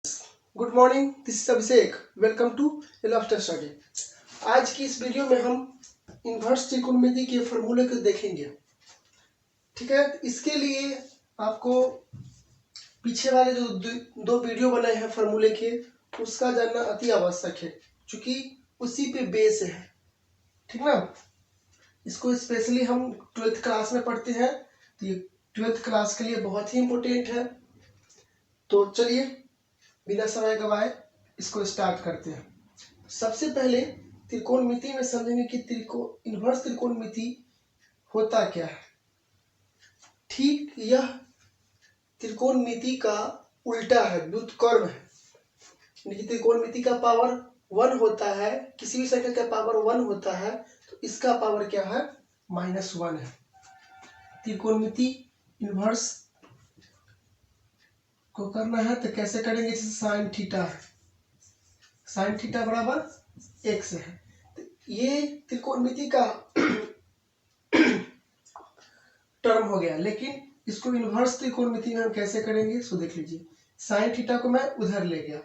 Good morning, this is Abhishek. Welcome to laughter study. आज की इस वीडियो में हम इन्वर्स त्रिकोणमिति के फॉर्मूले को देखेंगे। ठीक है, इसके लिए आपको पीछे वाले जो दो वीडियो बनाए हैं फॉर्मूले के, उसका जानना अति आवश्यक है, क्योंकि उसी पे बेस है। ठीक ना, इसको स्पेशली हम 12th क्लास में पढ़ते हैं, तो ये 12th क्लास के लिए बहुत ही इम्पोर्टेंट है। तो चलिए बिना समय गवाए इसको स्टार्ट करते हैं। सबसे पहले त्रिकोणमिति में समझेंगे कि इन्वर्स त्रिकोणमिति होता क्या है। ठीक यह त्रिकोणमिति का उल्टा है, व्युत्क्रम है। यानी त्रिकोणमिति का पावर 1 होता है, किसी भी संख्या का पावर 1 होता है, तो इसका पावर क्या है, -1 है। त्रिकोणमिति इन्वर्स को करना है तो कैसे करेंगे, जैसे साइन थीटा है, साइन थीटा बराबर x है, तो ये त्रिकोणमिति का टर्म हो गया। लेकिन इसको इन्वर्स त्रिकोणमिति में हम कैसे करेंगे, सो देख लीजिए। साइन थीटा को मैं उधर ले गया,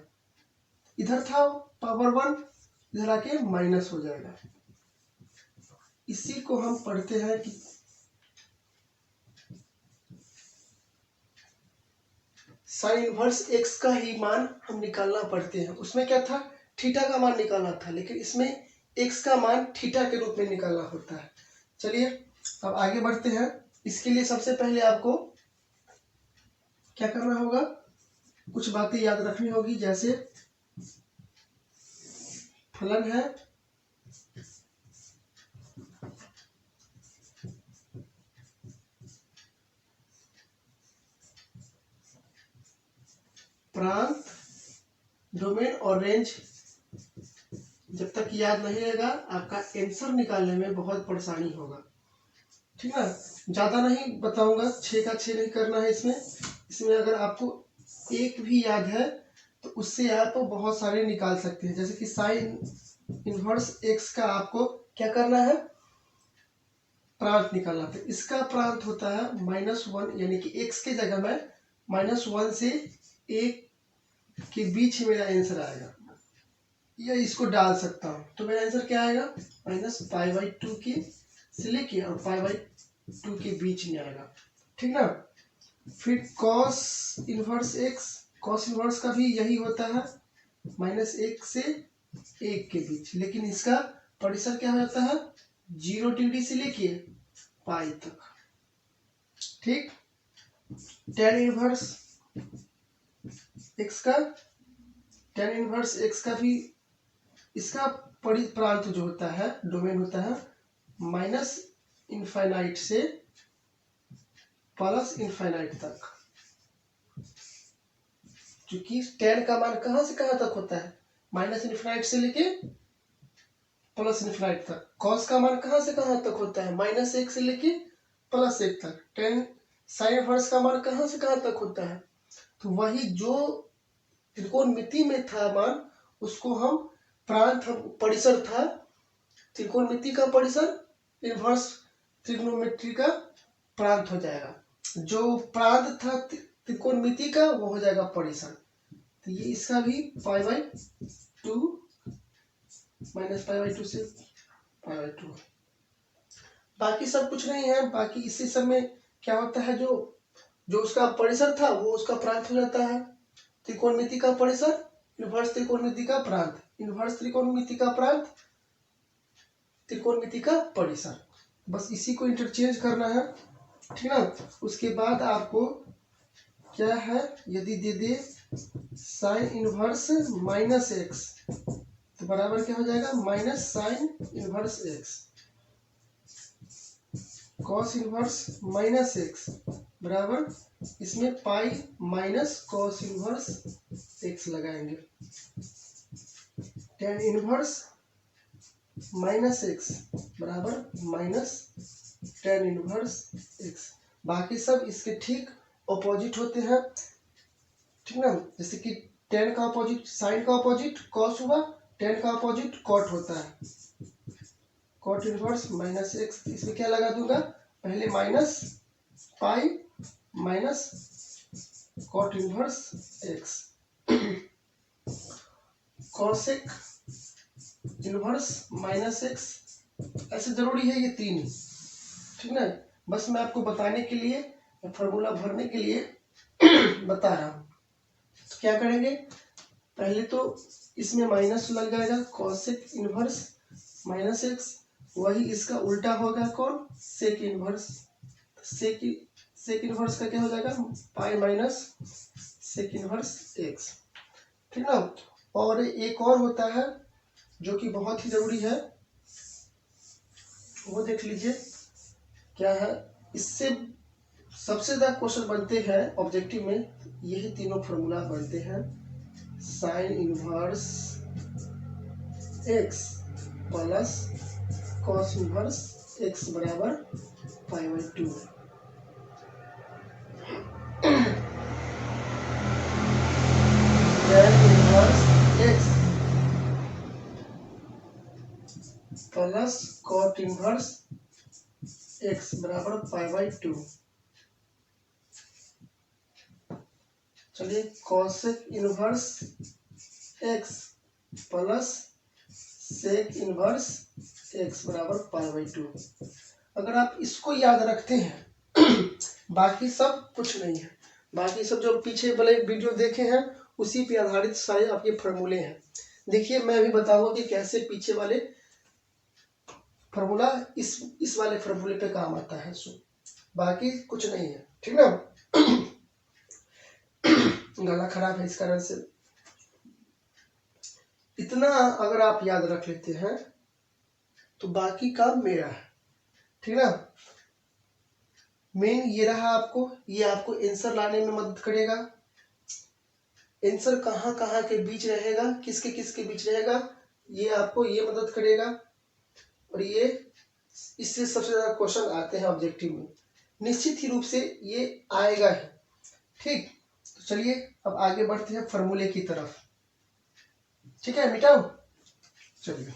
इधर था पावर 1, इधर आके माइनस हो जाएगा। इसी को हम पढ़ते हैं कि साइन इनवर्स x का ही मान हम निकालना पड़ते हैं। उसमें क्या था, थीटा का मान निकालना था, लेकिन इसमें x का मान थीटा के रूप में निकालना होता है। चलिए अब आगे बढ़ते हैं। इसके लिए सबसे पहले आपको क्या करना होगा, कुछ बातें याद रखनी होगी। जैसे फलन है प्रांत, डोमेन और रेंज। जब तक याद नहीं रहेगा आपका आंसर निकालने में बहुत परेशानी होगा। ठीक है, ज्यादा नहीं बताऊंगा, 6 का 6 नहीं करना है। इसमें अगर आपको एक भी याद है तो उससे आप बहुत सारे निकाल सकते हैं। जैसे कि साइन इनवर्स x का आपको क्या करना है, प्रांत निकालना था। इसका प्रांत होता है -1, यानी कि x के जगह में -1 से 1 के बीच मेरा आंसर आएगा, या इसको डाल सकता हूँ। तो मेरा आंसर क्या आएगा, -π/2 के से लेके और π/2 के बीच में आएगा। ठीक ना। फिर cos inverse x, cos inverse का भी यही होता है, -1 से 1 के बीच, लेकिन इसका परिसर क्या होता है, 0 डिग्री से लेके पाई तक। ठीक। tan इनवर्स x का, tan इनवर्स x का भी, इसका प्रांत जो होता है, डोमेन होता है -∞ से +∞ तक। क्योंकि tan का मान कहां से कहां तक होता है, -∞ से लेके +∞ तक। cos का मान कहां से कहां तक होता है, -1 से लेके +1 तक। tan sin इनवर्स का मान कहां से कहां तक होता है, तो वही जो त्रिकोणमिति में था मान, उसको हम प्रांत, परिसर था त्रिकोणमिति का परिसर, इनवर्स त्रिकोणमिति का प्रांत हो जाएगा। जो प्रांत था त्रिकोणमिति का, वो हो जाएगा परिसर। तो ये इसका भी π/2 -π/2 से π/2। बाकी सब कुछ नहीं है। बाकी इसी सब में क्या होता है, जो उसका परिसर था वो उसका प्रांत हो जाता है। त्रिकोणमिति का परिसर, इनवर्स त्रिकोणमिति का प्रांत, इनवर्स त्रिकोणमिति का प्रांत, त्रिकोणमिति का परिसर। बस इसी को इंटरचेंज करना है। ठीक ना। उसके बाद आपको क्या है, यदि दे दे साइन इनवर्स -x, तो बराबर क्या हो जाएगा, -sin inverse x। cos inverse -x बराबर, इसमें पाई -cos इनवर्स x लगाएंगे। tan इनवर्स -x बराबर -tan इनवर्स x। बाकी सब इसके ठीक ऑपोजिट होते हैं। ठीक ना। जैसे कि tan का ऑपोजिट, साइन का ऑपोजिट cos हुआ, tan का ऑपोजिट cot होता है। cot इनवर्स -x, इसमें क्या लगा दूंगा, पहले -π cot inverse x, cosec inverse minus x, ऐसे जरूरी है ये तीन ही, ठीक ना। बस मैं आपको बताने के लिए, फॉर्मूला भरने के लिए बता रहा हूँ। तो क्या करेंगे, पहले तो इसमें माइनस लग जाएगा, कॉसेक इनवर्स माइनस एक्स, वही इसका उल्टा होगा कौन, सेक इनवर्स। सेक इनवर्स का क्या हो जाएगा, pi minus sec inverse x, ठीक ना। और एक और होता है जो कि बहुत ही जरूरी है, वो देख लीजिए क्या है। इससे सबसे ज्यादा क्वेश्चन बनते हैं ऑब्जेक्टिव में, यही तीनों फार्मूला बनते हैं। Sine inverse x plus cos inverse x बराबर pi by 2। tan inverse x plus cot inverse x बराबर पाई बाई 2। चलिए, cosec inverse x plus sec inverse x बराबर पाई बाई 2। अगर आप इसको याद रखते हैं बाकी सब कुछ नहीं है, बाकी सब जो पीछे वाले वीडियो देखे हैं उसी पे आधारित सारे आपके फार्मूले हैं। देखिए, मैं अभी बताऊंगा कि कैसे पीछे वाले फार्मूला इस वाले फार्मूले पे काम आता है, सो बाकी कुछ नहीं है, ठीक ना। गला खराब है इस कारण से, इतना अगर आप याद रख लेते हैं तो बाकी काम मेरा है, ठीक ना। मेन ये रहा, आपको ये आपको आंसर लाने में मदद करेगा। आंसर कहाँ कहाँ के बीच रहेगा, किसके किसके बीच रहेगा, ये आपको ये मदद करेगा। और ये इससे सबसे ज्यादा क्वेश्चन आते हैं ऑब्जेक्टिव में, निश्चित ही रूप से ये आएगा ही, ठीक। तो चलिए अब आगे बढ़ते हैं फार्मूले की तरफ, ठीक है। मिटाओ, चलिए।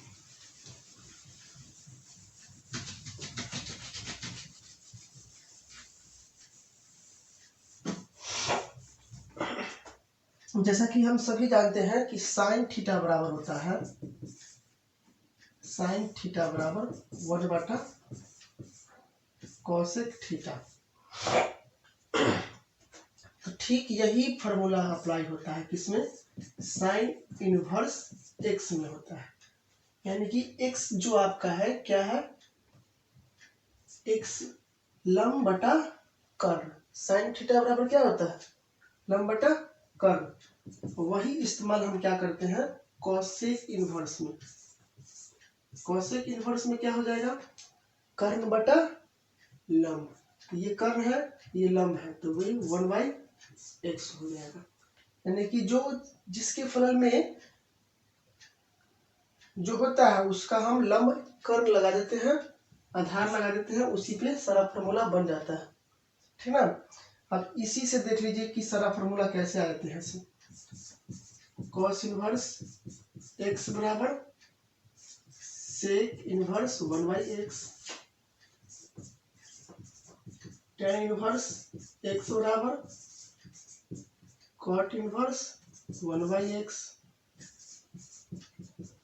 जैसा कि हम सभी जानते हैं कि साइन थीटा बराबर होता है, साइन थीटा बराबर 1/, कॉसेक थीटा। तो ठीक यही फॉर्मूला अप्लाई होता है किसमें, साइन इनवर्स एक्स में होता है। यानी कि एक्स जो आपका है क्या है, एक्स लंब बटा कर्ण। साइन थीटा बराबर क्या होता है, लंब बटा कर्ण। वही इस्तेमाल हम क्या करते हैं कॉसेक इनवर्स में। कॉसेक इनवर्स में क्या हो जाएगा, कर्ण बटा लंब। ये कर्ण है, ये लंब है, तो वही 1/x हो जाएगा। यानी कि जो जिसके फलन में जो होता है उसका हम लंब कर्ण लगा देते हैं, आधार लगा देते हैं, उसी पे सारा फॉर्मूला बन जाता है, ठीक ना। अब इसी से देख लीजिए कि सारा फॉर्मूला कैसे आ जाते हैं। कॉस इनवर्स एक्स बराबर sec inverse 1/x, tan inverse x बराबर cot inverse 1/x,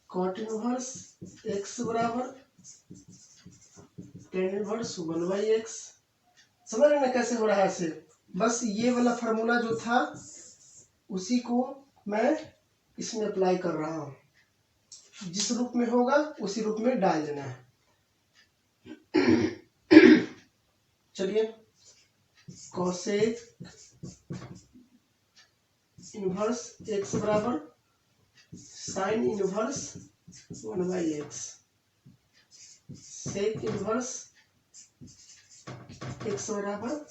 cot inverse x बराबर tan इनवर्स 1/x। समझ रहे ना कैसे हो रहा है ऐसे। बस ये वाला फार्मूला जो था उसी को मैं इसमें अप्लाई कर रहा हूँ, जिस रूप में होगा उसी रूप में डाल देना है। चलिए, कॉसेक इनवर्स एक्स बराबर sine inverse 1/x, sec inverse x बराबर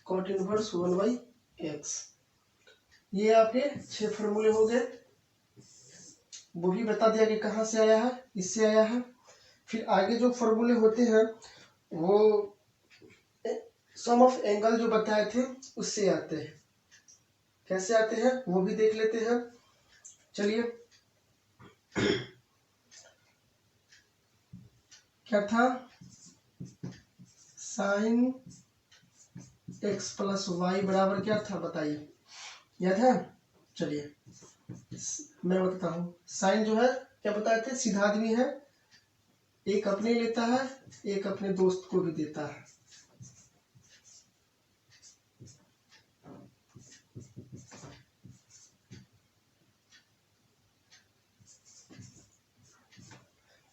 कॉट इनवर्स 1/x। ये आपके 6 फॉर्मूले हो गए। वो भी बता दिया कि कहाँ से आया है, इससे आया है। फिर आगे जो फॉर्मूले होते हैं वो सम ऑफ एंगल जो बताए थे उससे आते हैं। कैसे आते हैं वो भी देख लेते हैं। चलिए, क्या था, साइन एक्स प्लस वाई बराबर क्या था बताइए, याद है? चलिए मैं बताता हूँ। साइन जो है क्या बताए थे, सीधा आदमी है, एक अपने लेता है एक अपने दोस्त को भी देता है।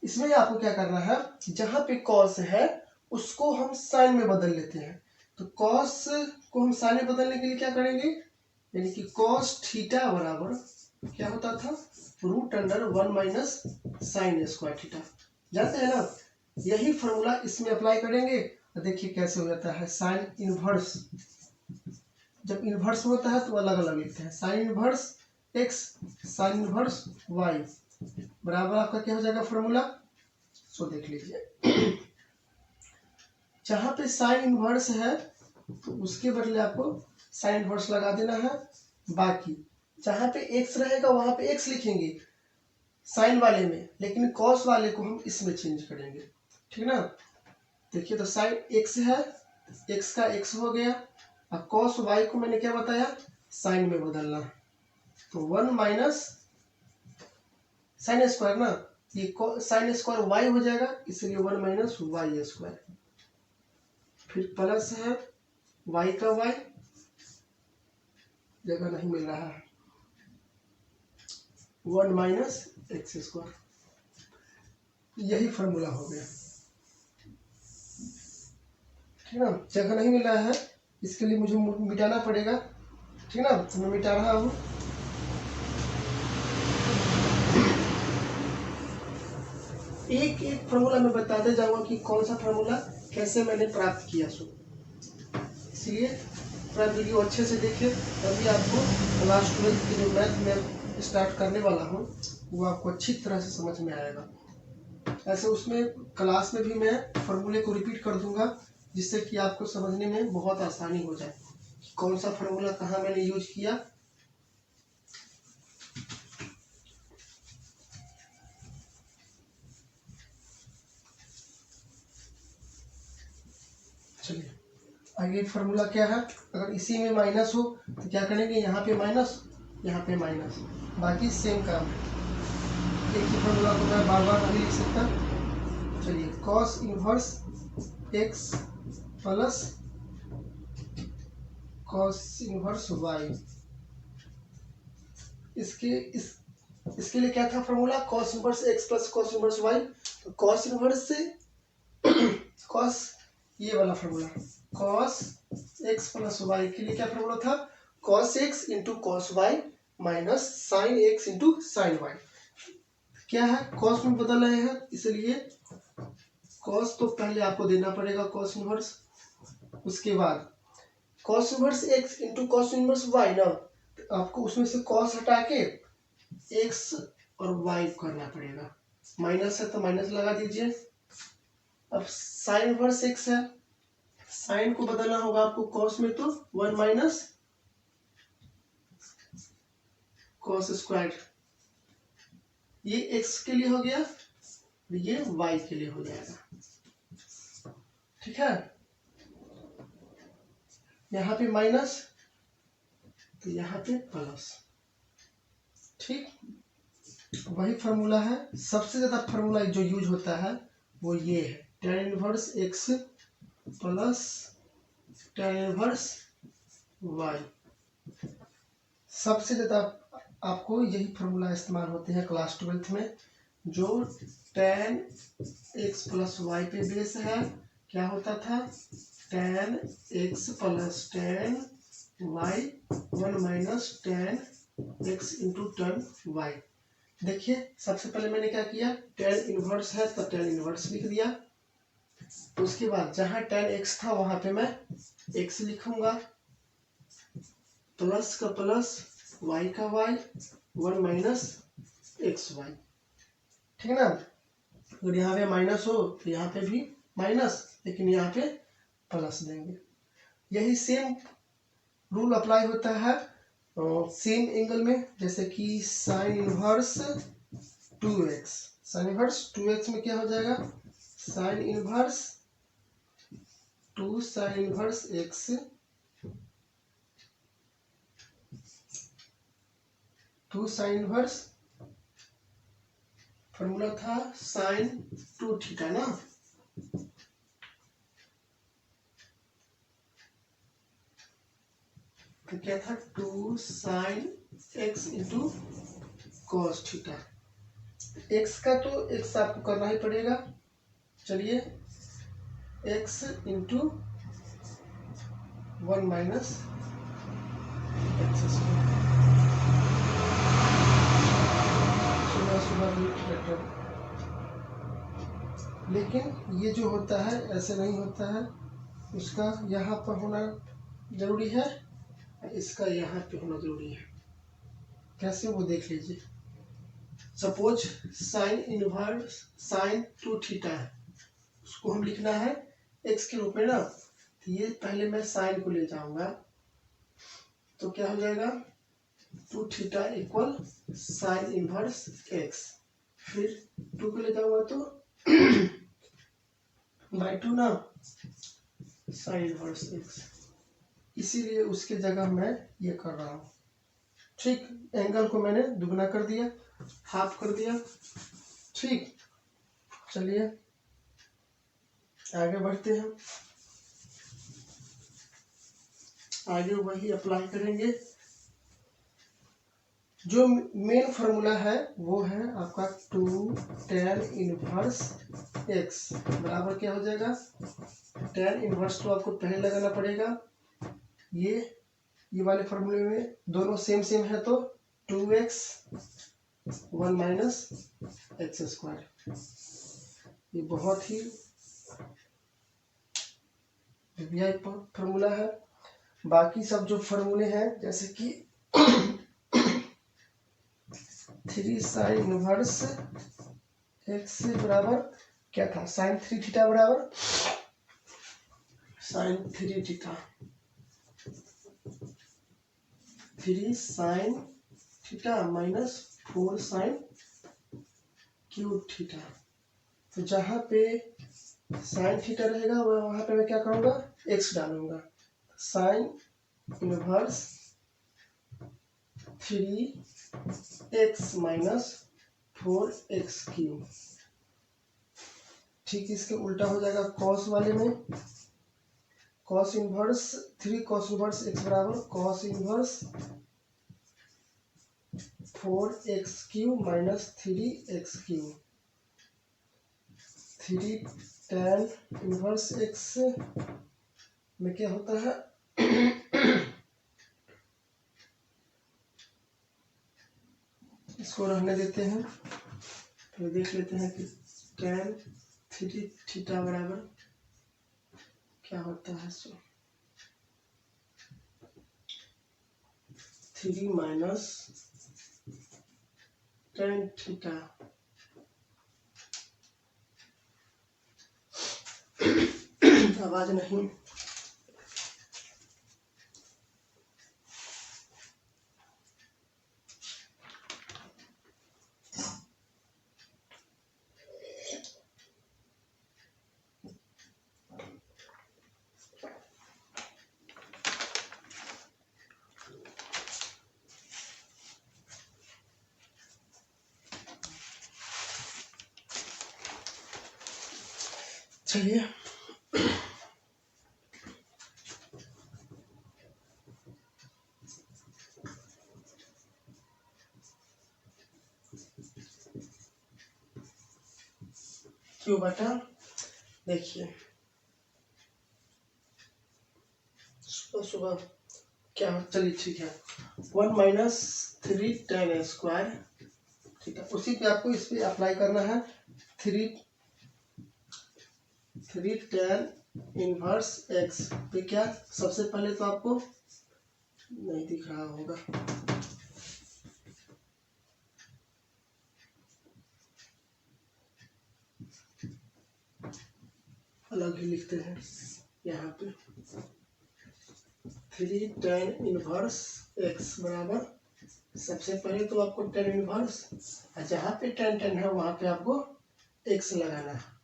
इसमें आपको क्या करना है, जहां पे कॉस है उसको हम साइन में बदल लेते हैं। तो कॉस को हम साइन में बदलने के लिए क्या करेंगे, यानी कि कॉस थीटा बराबर क्या होता था, root under 1 minus sine square theta. जानते हैं ना, यही फॉर्मूला इसमें अप्लाई करेंगे। देखिए कैसे हो जाता है, साइन इनवर्स, जब इनवर्स होता है तो अलग अलग लिखते हैं। Sine inverse x sine inverse y बराबर आपका क्या हो जाएगा फॉर्मूला, सो देख लीजिए। जहां पे साइन इनवर्स है तो उसके बदले आपको साइन इनवर्स लगा देना है। बाकी जहां पे एक्स रहेगा वहां पे एक्स लिखेंगे साइन वाले में, लेकिन कॉस वाले को हम इसमें चेंज करेंगे, ठीक ना। देखिए तो साइन एक्स है, एक्स का एक्स हो गया, और कॉस वाई को मैंने क्या बताया, साइन में बदलना। तो 1 माइनस साइन स्क्वायर ना, ये साइन स्क्वायर वाई हो जाएगा, इसलिए 1 माइनस वाई स्क्वायर, फिर प्लस है वाई का वाई, जगह नहीं मिल रहा है, 1 माइनस एक्स स्क्वायर, यही फॉर्मूला हो गया, ठीक ना। जगह नहीं मिल रहा है, इसके लिए मुझे मिटाना पड़ेगा, ठीक ना, तो मैं मिटा रहा हूँ। एक एक फॉर्मूला मैं बताते जाऊंगा कि कौन सा फॉर्मूला कैसे मैंने प्राप्त किया, सो इसलिए पूरा वीडियो अच्छे से देखिए, तभी आपको क्लास 12 की जो मैथ में स्टार्ट करने वाला हूँ वो आपको अच्छी तरह से समझ में आएगा। ऐसे उसमें क्लास में भी मैं फॉर्मूले को रिपीट कर दूंगा, जिससे कि आपको समझने में बहुत आसानी हो जाए कि कौन सा फॉर्मूला कहाँ मैंने यूज किया। चलिए आगे फॉर्मूला क्या है, अगर इसी में माइनस हो तो क्या करेंगे, यहाँ पे माइनस यहाँ पे माइनस, बाकी सेम काम है। एक ही फॉर्मूला को मैं बार बार नहीं लिख सकता। चलिए cos inverse x plus cos inverse y, इसके लिए क्या था formula, cos inverse x plus cos inverse y. तो कॉस इनवर्स से कॉस, ये वाला formula cos x plus y के लिए क्या फॉर्मूला था, cos x into cos y minus sine x into sine y. क्या है, कॉस में बदल रहे हैं, इसलिए कॉस तो पहले आपको देना पड़ेगा कॉस इनवर्स, उसके बाद cos inverse x into cos inverse y ना, तो आपको उसमें से कॉस हटा के एक्स और वाई करना पड़ेगा, माइनस है तो माइनस लगा दीजिए। अब साइन इनवर्स एक्स है, साइन को बदलना होगा आपको कॉस में, तो 1 माइनस कॉस स्क्वायर, ये एक्स के लिए हो गया, ये वाई के लिए हो जाएगा, ठीक है। यहाँ पे माइनस तो यहाँ पे प्लस, ठीक। वही फॉर्मूला है, सबसे ज्यादा फॉर्मूला जो यूज होता है वो ये है, tan inverse x plus tan inverse y. सबसे ज्यादा आपको यही फॉर्मूला इस्तेमाल होते हैं क्लास 12 में, जो tan एक्स प्लस वाई पे बेस है। क्या होता था, tan x plus tan y 1 minus tan x into tan y. देखिए सबसे पहले मैंने क्या किया, tan इनवर्स है तो tan इनवर्स लिख दिया, तो उसके बाद जहां tan x था वहां पे मैं x लिखूंगा, प्लस का प्लस y का y 1 माइनस एक्स वाई, ठीक ना। अगर यहाँ पे माइनस हो तो यहाँ पे भी माइनस, लेकिन यहाँ पे प्लस देंगे। यही सेम रूल अप्लाई होता है सेम एंगल में, जैसे कि sine inverse 2x, sine inverse 2x में क्या हो जाएगा, sine inverse 2 sine inverse x 2 sine inverse, formula था साइन 2 थीटा ना, तो क्या था 2 sine x into cos theta. x का तो x आपको करना ही पड़ेगा। चलिए x into 1 minus x square, सुबह सुबह रूट वेक्टर। लेकिन ये जो होता है ऐसे नहीं होता है, उसका यहाँ पर होना जरूरी है, इसका यहाँ पे होना जरूरी है। कैसे वो देख लीजिए। Suppose sine inverse sine 2 theta है, उसको हम लिखना है x के रूप में ना, तो ये पहले मैं साइन को ले जाऊंगा, तो क्या हो जाएगा 2 theta equal sign inverse x, फिर 2 को ले जाऊंगा तो बाई 2 ना साइन इनवर्स x, इसीलिए उसके जगह मैं ये कर रहा हूँ। ठीक, एंगल को मैंने दुगना कर दिया, हाफ कर दिया। ठीक, चलिए आगे बढ़ते हैं, आगे वही अप्लाई करेंगे। जो मेन फार्मूला है वो है आपका 2 tan इनवर्स x बराबर क्या हो जाएगा, tan इनवर्स तो आपको पहले लगाना पड़ेगा। ये वाले फार्मूले में दोनों सेम सेम है, तो 2x 1 माइनस एक्स स्क्वायर, ये बहुत ही वीआई फार्मूला है। बाकी सब जो फार्मूले हैं जैसे कि 3 साइन इनवर्स एक्स बराबर क्या था, साइन 3 थीटा बराबर sine 3 theta, 3 sine theta minus 4 sine cube theta. तो जहाँ पे साइन थीटा रहेगा वहाँ पे मैं क्या करूँगा, एक्स डालूंगा। Sine inverse 3x minus 4x cube. ठीक, इसके उल्टा हो जाएगा कॉस वाले में, cos inverse 3 cos inverse x बराबर cos inverse 4x cube minus 3x cube. 3 tan inverse x में क्या होता है इसको रहने देते हैं, तो देख लेते हैं कि tan 3 थीटा बराबर क्या होता है। सो 3 माइनस tan थीटा, आवाज नहीं, चलिए क्यों बटा, देखिए सुबह सुबह क्या हो, चलिए ठीक है 1 माइनस 3 tan स्क्वायर, ठीक है, उसी पे आपको इस पे अप्लाई करना है। 3 tan इनवर्स x पे क्या, सबसे पहले तो आपको नहीं दिख रहा होगा, अलग ही लिखते हैं यहाँ पे। 3 tan इनवर्स x बराबर सबसे पहले तो आपको tan इनवर्स, जहाँ पे tan है वहाँ पे आपको x लगाना है।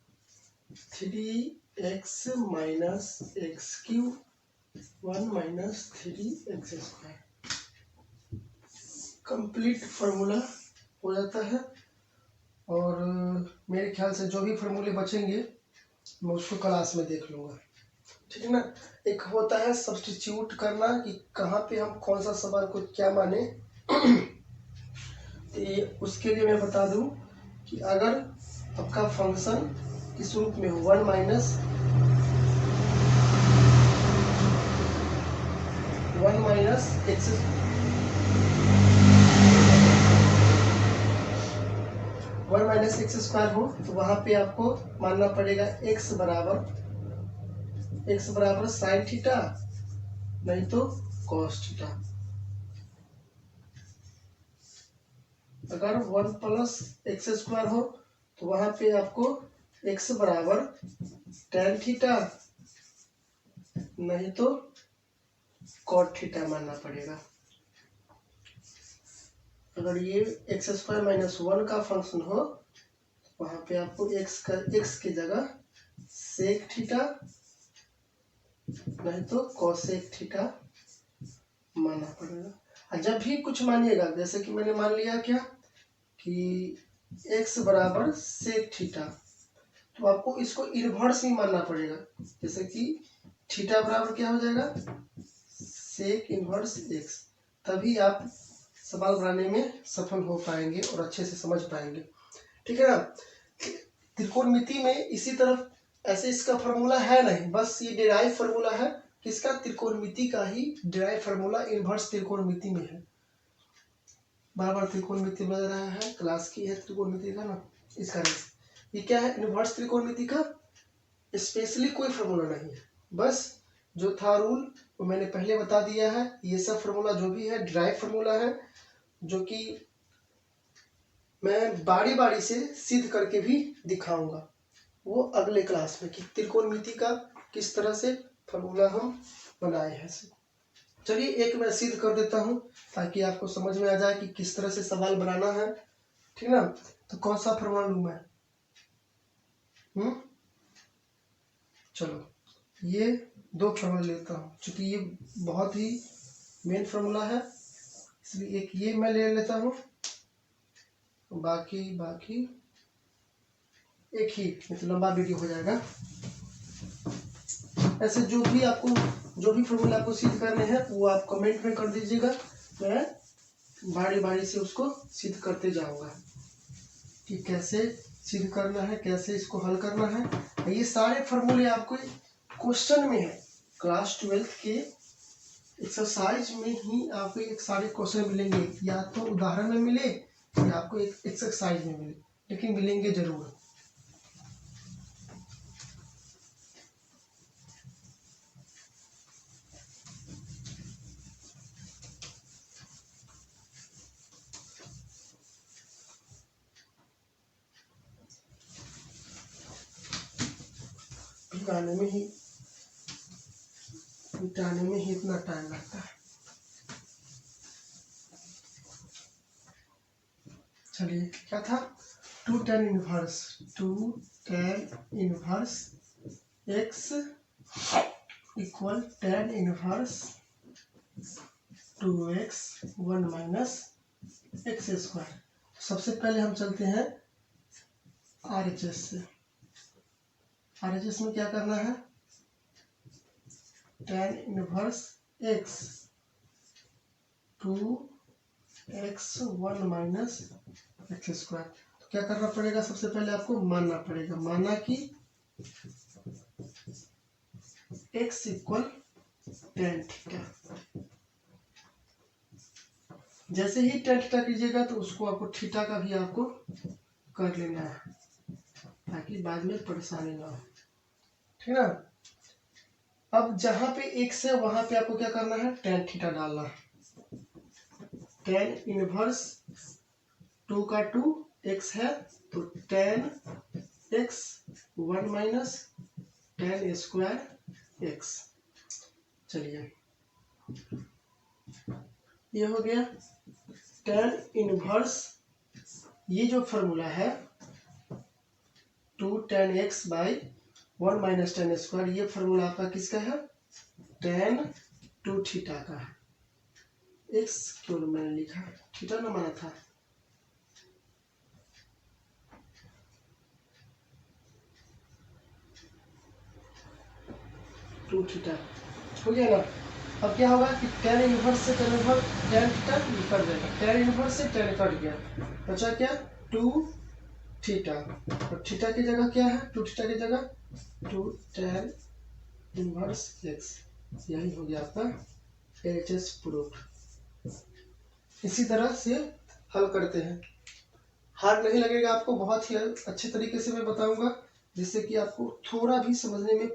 3x minus x cube 1 minus 3x square. Complete formula हो जाता है। और मेरे ख्याल से जो भी फार्मूले बचेंगे मैं उसको क्लास में देख लूँगा, ठीक है ना। एक होता है सब्स्टिट्यूट करना कि कहाँ पे हम कौन सा सवाल को क्या माने। तो ये उसके लिए मैं बता दूं कि अगर आपका फंक्शन इस रूप में हो 1 माइनस एक्स स्क्वायर हो तो वहां पे आपको मानना पड़ेगा x बराबर साइन थीटा नहीं तो कॉस थीटा। अगर 1 प्लस एक्स स्क्वायर हो तो वहां पे आपको x बराबर tan थीटा नहीं तो कॉट थीटा मानना पड़ेगा। अगर ये एक्स स्क्वायर माइनस 1 का फंक्शन हो तो वहां पे आपको x की जगह सेक थीटा नहीं तो कोसेक थीटा मानना पड़ेगा। और जब भी कुछ मानिएगा, जैसे कि मैंने मान लिया क्या कि x बराबर सेक थीटा, तो आपको इसको इन्वर्स ही मानना पड़ेगा। जैसे कि थीटा बराबर क्या हो जाएगा सेक इन्वर्स x, तभी आप सवाल बनाने में सफल हो पाएंगे और अच्छे से समझ पाएंगे, ठीक है ना। त्रिकोणमिति में इसी तरफ ऐसे इसका फार्मूला है नहीं, बस ये डिराइव फार्मूला है किसका, त्रिकोणमिति का ही डिराइव फार्मूला इन्वर्स त्रिकोणमिति में है। बार बार त्रिकोणमिति बन रहा है, क्लास की है त्रिकोणमिति का ना, इसका ये क्या है इन्वर्स त्रिकोणमिति का स्पेशली कोई फार्मूला नहीं है, बस जो था रूल वो मैंने पहले बता दिया है। ये सब फार्मूला जो भी है डिराइव फार्मूला है, जो कि मैं बारी बारी से सिद्ध करके भी दिखाऊंगा वो अगले क्लास में कि त्रिकोणमिति का किस तरह से फार्मूला हम बनाए हैं। चलिए एक मैं सिद्ध कर देता हूं ताकि आपको समझ में आ जाए कि किस तरह से सवाल बनाना है, ठीक ना। तो कौन सा फार्मूला लूं मैं, चलो ये 2 फार्मूला लेता हूं, क्योंकि ये बहुत ही मेन फार्मूला है इसलिए एक ये मैं ले लेता हूं, बाकी एक ही, मतलब लंबा वीडियो हो जाएगा। ऐसे जो भी फार्मूला आपको सिद्ध करने हैं वो आप कमेंट में कर दीजिएगा, मैं बारी बारी से उसको सिद्ध करते जाऊंगा कि कैसे सिद्ध करना है, कैसे इसको हल करना है। ये सारे फार्मूले आपको क्वेश्चन में है, क्लास 12th के एक्सरसाइज में ही आपको एक सारे क्वेश्चन मिलेंगे, या तो उदाहरण में मिले या आपको एक एक्सरसाइज में मिले, लेकिन मिलेंगे जरूर। मिटाने में ही इतना टाइम लगता है। चलिए क्या था, 2 tan inverse x equal tan inverse 2x 1 minus x square. सबसे पहले हम चलते हैं RHS से। RHS में क्या करना है, tan inverse x 2x 1 minus x square. तो क्या करना पड़ेगा, सबसे पहले आपको मानना पड़ेगा, माना कि x इक्वल tan थीटा। जैसे ही tan थीटा कीजिएगा तो उसको आपको थीटा का भी आपको कर लेना है ताकि बाद में परेशानी ना हो, ठीक है ना। अब जहां पे x है वहां पे आपको क्या करना है, tan थीटा डालना है। tan इनवर्स 2 का 2 x है तो tan x 1 minus tan square x। चलिए ये हो गया tan इनवर्स, ये जो फॉर्मूला है 2 tan x by 1 minus tan square, ये फॉर्मूला आपका किसका है, tan 2 थीटा का है। एक्स क्यों मैंने लिखा, थीटा ना माना था। टू थीटा हो गया ना। अब क्या होगा कि tan इनवर्स से tan इनवर्स tan थीटा निकल जाएगा, tan इनवर्स से tan कट गया, बचा क्या टू थीटा। और थीटा की जगह क्या है, टू थीटा की जगह टू tan इनवर्स एक्स। यही हो गया आपका एच प्रूफ। इसी तरह से हल करते हैं। हार्ड नहीं लगेगा आपको, बहुत ही अच्छे तरीके से मैं बताऊंगा जिससे कि आपको थोड़ा भी समझने में